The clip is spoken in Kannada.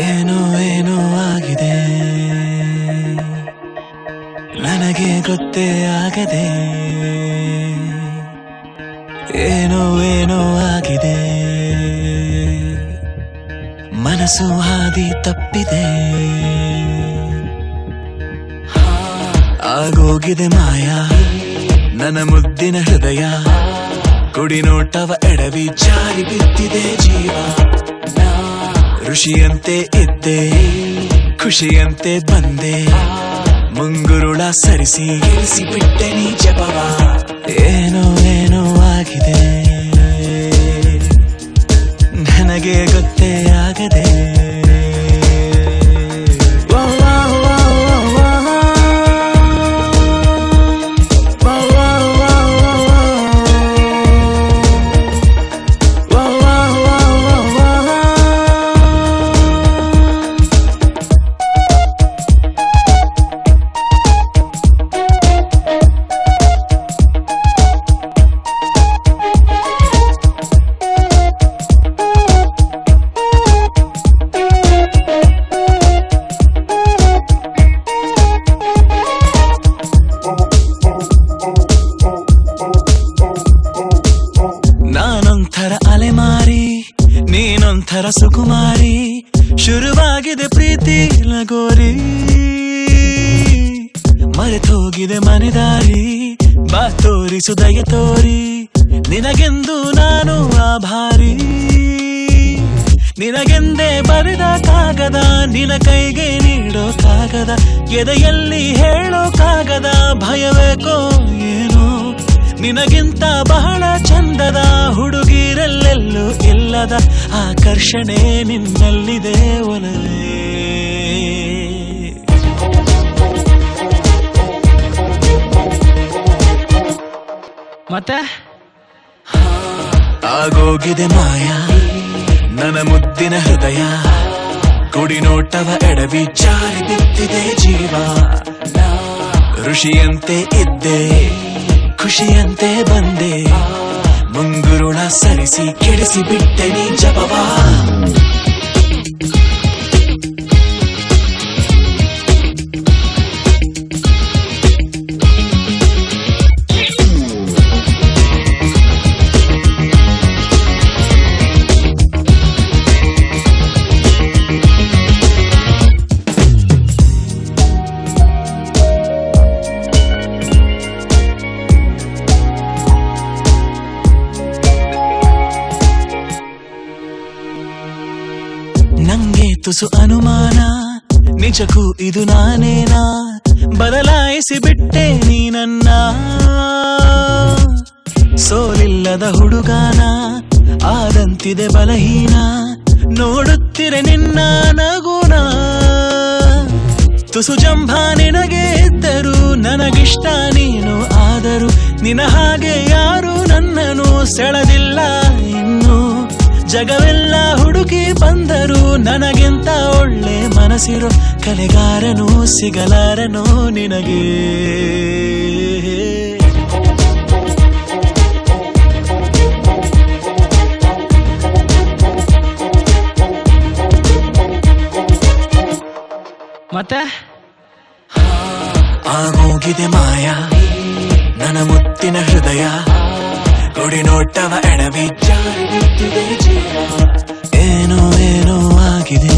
ಏನೋ ಏನೋ ಆಗಿದೆ ನನಗೆ ಗೊತ್ತೇ ಆಗದೆ ಏನೋ ಏನೋ ಆಗಿದೆ ಮನಸ್ಸು ಹಾದಿ ತಪ್ಪಿದೆ ಆಗೋಗಿದೆ ಮಾಯಾ ನನ್ನ ಮುದ್ದಿನ ಹೃದಯ ಕುಡಿ ನೋಟವ ಎಡವಿ ಜಾರಿ ಬಿದ್ದಿದೆ ಜೀವ ಋಷಿಯಂತೆ ಇದ್ದೆ ಖುಷಿಯಂತೆ ಬಂದೆ ಮುಂಗುರುಳ ಸರಿಸಿ ಇಳಿಸಿ ಬಿಟ್ಟೆ ನೀ ಜಪವ ಏನೋ ಏನೋ ಆಗಿದೆ ನನಗೆ ಗೊತ್ತೇ ಆಗದೆ ನಾನೊಂಥರ ಅಲೆಮಾರಿ ನೀನೊಂಥರ ಸುಕುಮಾರಿ ಶುರುವಾಗಿದೆ ಪ್ರೀತಿ ಲಗೋರಿ ಮರೆತೋಗಿದೆ ಮನೆದಾರಿ ಬಾ ತೋರಿಸು ದಯ ತೋರಿ ನಿನಗೆಂದು ನಾನು ಆಭಾರಿ ನಿನಗೆಂದೇ ಬರೆದ ಕಾಗದ ನಿನ ಕೈಗೆ ನೀಡೋ ಕಾಗದ ಎದೆಯಲ್ಲಿ ಹೇಳೋ ಕಾಗದ ಭಯವೇಕೋ ಏನೋ ನಿನಗಿಂತ ಬಹಳ ಚಂದದ ಹುಡುಗಿರಲ್ಲೆಲ್ಲೂ ಇಲ್ಲದ ಆಕರ್ಷಣೆ ನಿನ್ನಲ್ಲಿದೆ ಒಲವೇ ಮತ್ತೆ ಆಗೋಗಿದೆ ಮಾಯಾ ನನ್ನ ಮುದ್ದಿನ ಹೃದಯ ಕುಡಿ ನೋಟವ ಎಡವಿ ಜಾರಿ ಬಿದ್ದಿದೆ ಜೀವ ಋಷಿಯಂತೆ ಇದ್ದೆ ಖುಷಿಯಂತೆ ಬಂದೆ ಮುಂಗುರುಳ ಸರಿಸಿ ಕೆಡಿಸಿ ಬಿಟ್ಟೆ ನೀ ಜಪವಾ ನಂಗೆ ತುಸು ಅನುಮಾನ ನಿಜಕ್ಕೂ ಇದು ನಾನೇನಾ ಬದಲಾಯಿಸಿ ಬಿಟ್ಟೆ ನೀ ನನ್ನ ಸೋಲಿಲ್ಲದ ಹುಡುಗಾನ ಆದಂತಿದೆ ಬಲಹೀನ ನೋಡುತ್ತಿರೆ ನಿನ್ನ ನಗುನ ತುಸು ಜಂಭ ನಿನಗೆ ಇದ್ದರು ನನಗಿಷ್ಟ ನೀನು ಆದರೂ ನಿನ ಹಾಗೆ ಯಾರು ನನ್ನನ್ನು ಸೆಳೆದಿಲ್ಲ ಇನ್ನು ಜಗವೆಲ್ಲ ಹುಡುಕಿ ಬಂದರು ನನಗಿಂತ ಒಳ್ಳೆ ಮನಸ್ಸಿರೋ ಕಲೆಗಾರನು ಸಿಗಲಾರನು ನಿನಗೆ ಮತ್ತೆ ಆಗೋಗಿದೆ ಮಾಯಾ ನನ್ನ ಮುತ್ತಿನ ಹೃದಯ ಕುಡಿ ನೋಟವ ಎಡವಿ ಜಾರಿ ಬಿದ್ದಿದೆ ಜೀವ ಏನೋ ಏನೋ ಆಗಿದೆ